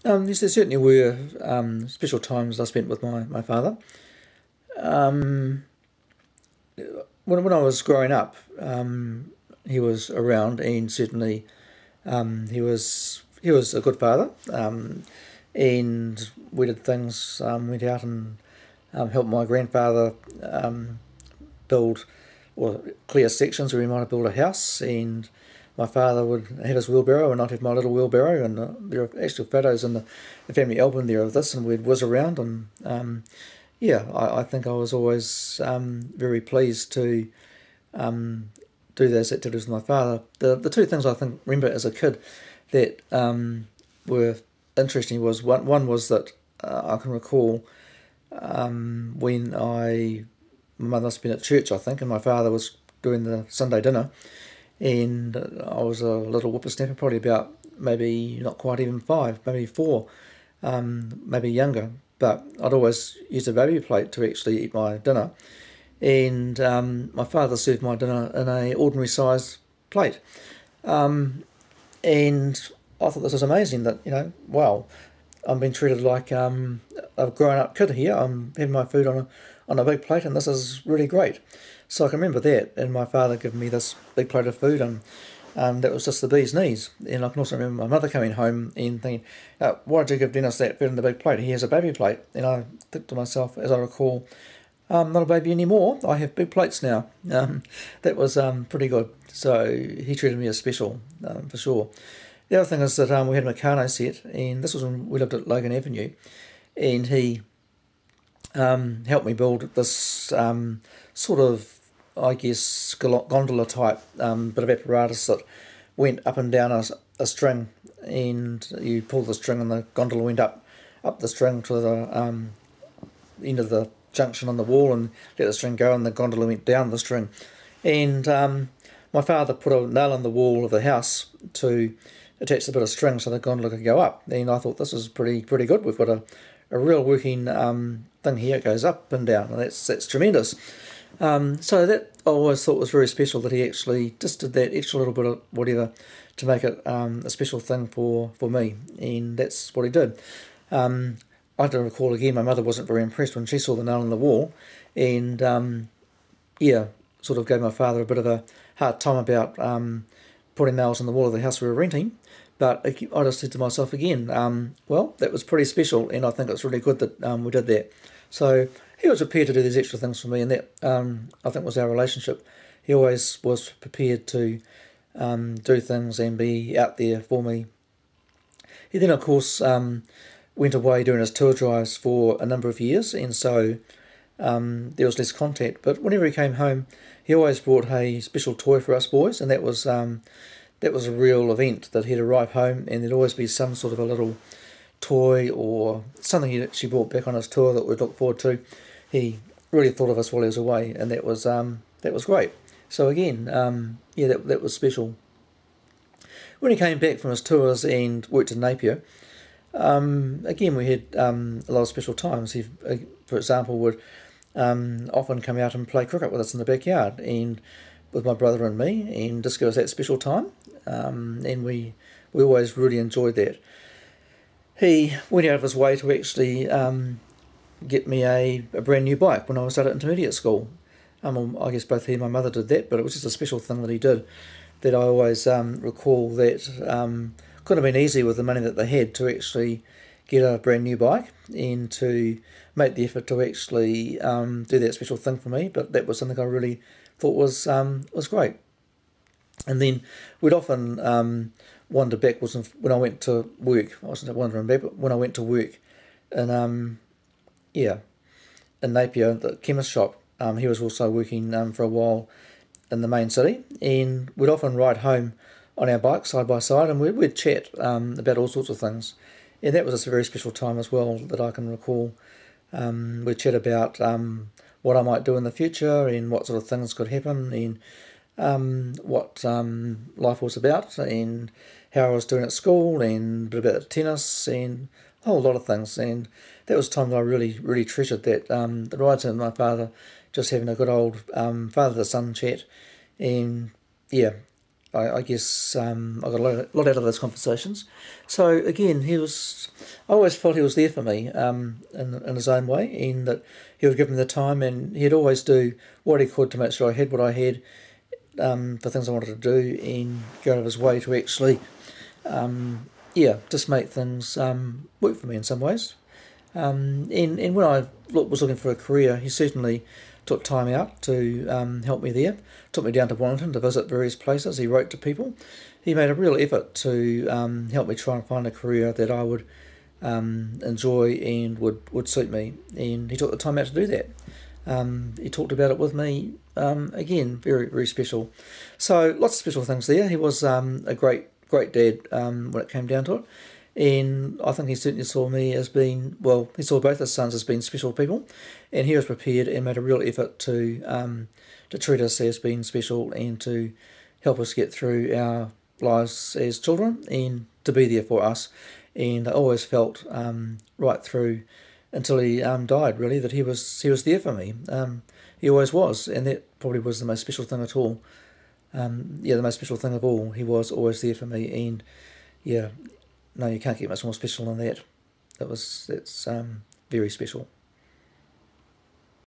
Yes, there certainly were special times I spent with my father. Um, when I was growing up, he was around, and certainly he was a good father. And we did things. Went out and helped my grandfather build or clear sections where he might have built a house, and my father would have his wheelbarrow and I'd have my little wheelbarrow, and there are actual photos in the family album there of this, and we'd whiz around, and yeah, I think I was always very pleased to do those activities with my father. The two things I think remember as a kid that were interesting was one was that I can recall when my mother must have been at church, I think, and my father was doing the Sunday dinner, and I was a little whippersnapper, probably about maybe not quite even 5, maybe 4, maybe younger. But I'd always use a baby plate to actually eat my dinner, and my father served my dinner in a ordinary sized plate, and I thought this was amazing. That wow, I'm being treated like a grown up kid here. I'm having my food on a big plate, and this is really great. So I can remember that, and my father giving me this big plate of food, and that was just the bee's knees. And I can also remember my mother coming home and thinking, why did you give Dennis that food in the big plate? He has a baby plate. And I think to myself, as I recall, I'm not a baby anymore. I have big plates now. That was pretty good. So he treated me as special, for sure. The other thing is that we had a Meccano set, and this was when we lived at Logan Avenue, and he helped me build this sort of, I guess, gondola type bit of apparatus that went up and down a string, and you pulled the string and the gondola went up the string to the end of the junction on the wall, and let the string go, and the gondola went down the string. And my father put a nail in the wall of the house to attach a bit of string so the gondola could go up, and I thought this is pretty good. We've got a real working thing here. It goes up and down, and that's tremendous. So that I always thought was very special, that he actually just did that extra little bit of whatever to make it a special thing for me, and that's what he did. I don't recall again, my mother wasn't very impressed when she saw the nail in the wall, and yeah, sort of gave my father a bit of a hard time about putting nails in the wall of the house we were renting. But I just said to myself again, well, that was pretty special, and I think it's really good that we did that. So he was prepared to do these extra things for me, and that I think was our relationship. He always was prepared to do things and be out there for me. He then, of course, went away doing his tour drives for a number of years, and so there was less contact. But whenever he came home, he always brought a special toy for us boys, and that was a real event, that he'd arrive home and there'd always be some sort of a little toy or something he actually brought back on his tour that we'd look forward to. He really thought of us while he was away, and that was great. So again, yeah, that was special. When he came back from his tours and worked in Napier, again we had a lot of special times. He, for example, would often come out and play cricket with us in the backyard, and with my brother and me, and just give us that special time, and we always really enjoyed that. He went out of his way to actually get me a brand new bike when I was at intermediate school. I guess both he and my mother did that, but it was just a special thing that he did, that I always recall that couldn't have been easy with the money that they had to actually get a brand new bike and to make the effort to actually do that special thing for me. But that was something I really thought was great. And then we'd often wander backwards when I went to work. I wasn't wandering back, but when I went to work in in Napier, the chemist shop, he was also working for a while in the main city, and we'd often ride home on our bikes side by side, and we'd chat about all sorts of things. And that was just a very special time as well that I can recall. We'd chat about what I might do in the future, and what sort of things could happen, and what life was about, and how I was doing at school, and a bit about tennis, and a whole lot of things. And that was a time that I really treasured, that the rides with my father, just having a good old father-to-son chat. And yeah, I guess I got a lot out of those conversations. So again, he was I always felt he was there for me in his own way, and that he would give me the time, and he'd always do what he could to make sure I had what I had for things I wanted to do, and go out of his way to actually, just make things work for me in some ways. And when I was looking for a career, he certainly took time out to help me there. Took me down to Wellington to visit various places. He wrote to people. He made a real effort to help me try and find a career that I would enjoy and would suit me. And he took the time out to do that. He talked about it with me. Again, very, very special. So lots of special things there. He was a great dad when it came down to it. And I think he certainly saw me as being, well, he saw both his sons as being special people, and he was prepared and made a real effort to treat us as being special and to help us get through our lives as children and to be there for us. And I always felt right through until he died, really, that he was there for me. He always was, and that probably was the most special thing at all. The most special thing of all. He was always there for me, and yeah. No, you can't get much more special than that. That's very special.